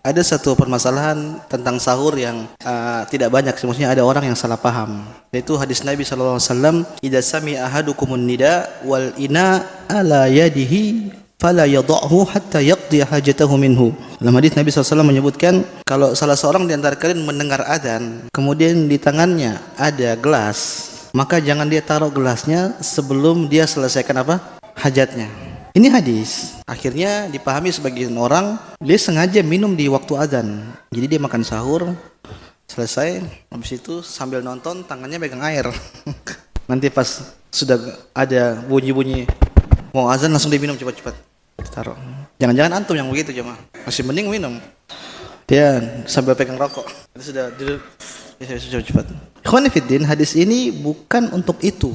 Ada satu permasalahan tentang sahur yang tidak banyak, maksudnya ada orang yang salah paham. Yaitu hadis Nabi sallallahu alaihi wasallam, "Idza sami'a ahadukumun nida wal ina ala yadihi fala yadh'hu hatta yaqdi hajatahu minhu." Dalam hadis Nabi sallallahu alaihi wasallam menyebutkan, kalau salah seorang di antara kalian mendengar adzan, kemudian di tangannya ada gelas, maka jangan dia taruh gelasnya sebelum dia selesaikan apa? Hajatnya. Ini hadis. Akhirnya dipahami sebagian orang, dia sengaja minum di waktu adzan. Jadi dia makan sahur, selesai, habis itu sambil nonton tangannya pegang air. Nanti pas sudah ada bunyi-bunyi mau azan langsung diminum cepat-cepat. Taruh. Jangan-jangan antum yang begitu jemaah. Masih mending minum. Dia sambil pegang rokok. Itu sudah duduk. Ya, cepat-cepat. Ikhwani fiddin, hadis ini bukan untuk itu.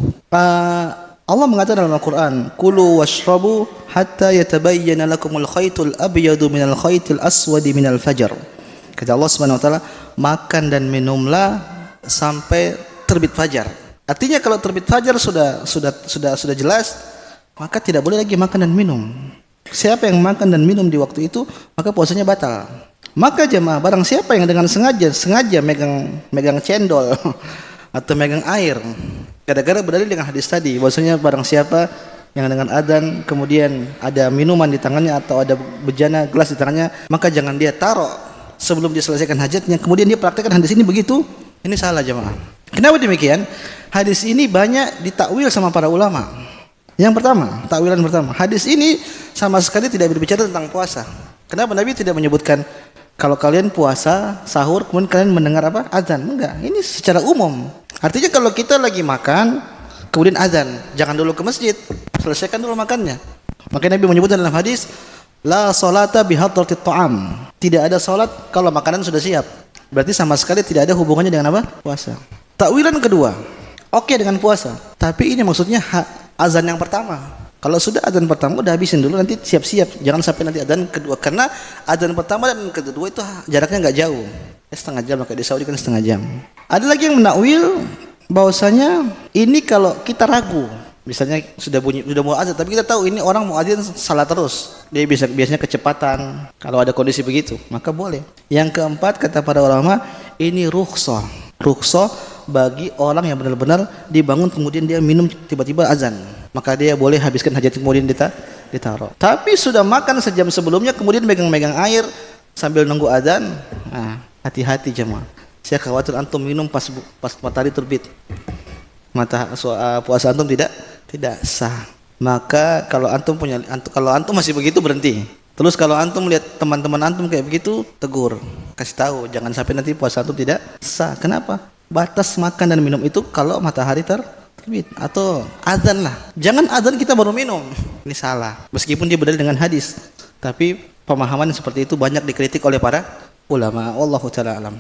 Allah mengatakan dalam Al-Quran, "Kulu washrabu hatta yatabayyana lakumul khaytul abyadu minal khaytil aswadi minal fajar." Kata Allah Subhanahu wa taala, makan dan minumlah sampai terbit fajar. Artinya kalau terbit fajar sudah jelas, maka tidak boleh lagi makan dan minum. Siapa yang makan dan minum di waktu itu, maka puasanya batal. Maka jemaah, barang siapa yang dengan sengaja megang cendol atau megang air, gara-gara berdalil dengan hadis tadi, bahwasanya barang siapa yang dengan adzan kemudian ada minuman di tangannya atau ada bejana gelas di tangannya, maka jangan dia taruh sebelum dia selesaikan hajatnya, kemudian dia praktekkan hadis ini begitu. Ini salah jemaah. Kenapa demikian? Hadis ini banyak ditakwil sama para ulama. Yang pertama, takwilan pertama, hadis ini sama sekali tidak berbicara tentang puasa. Kenapa Nabi tidak menyebutkan kalau kalian puasa, sahur, kemudian kalian mendengar apa? Azan. Enggak, ini secara umum. Artinya kalau kita lagi makan, kemudian azan, jangan dulu ke masjid, selesaikan dulu makannya. Maka Nabi menyebutkan dalam hadis, la salata bihadratit ta'am. Tidak ada salat kalau makanan sudah siap. Berarti sama sekali tidak ada hubungannya dengan apa? Puasa. Takwilan kedua, oke dengan puasa, tapi ini maksudnya azan yang pertama. Kalau sudah adzan pertama udah habisin dulu, nanti siap-siap, jangan sampai nanti adzan kedua, karena adzan pertama dan kedua itu jaraknya nggak jauh, setengah jam, kayak di Saudi kan setengah jam. Ada lagi yang menakwil bahwasanya ini kalau kita ragu, misalnya sudah mau adzan tapi kita tahu ini orang mau adzan salah terus, dia biasanya kecepatan, kalau ada kondisi begitu maka boleh. Yang keempat kata para ulama, ini rukhsah bagi orang yang benar-benar dibangun kemudian dia minum tiba-tiba azan, maka dia boleh habiskan hajat kemudian ditaruh. Tapi sudah makan sejam sebelumnya kemudian megang air sambil nunggu azan, nah, hati-hati jemaah. Saya khawatir antum minum pas matahari terbit, puasa antum tidak sah. Maka kalau antum masih begitu berhenti. Terus kalau antum melihat teman-teman antum kayak begitu, tegur, kasih tahu, jangan sampai nanti puasa antum tidak sah. Kenapa? Batas makan dan minum itu kalau matahari terbit atau azan lah. Jangan azan kita baru minum. Ini salah. Meskipun dia berdalil dengan hadis, tapi pemahaman seperti itu banyak dikritik oleh para ulama. Wallahu taala alam.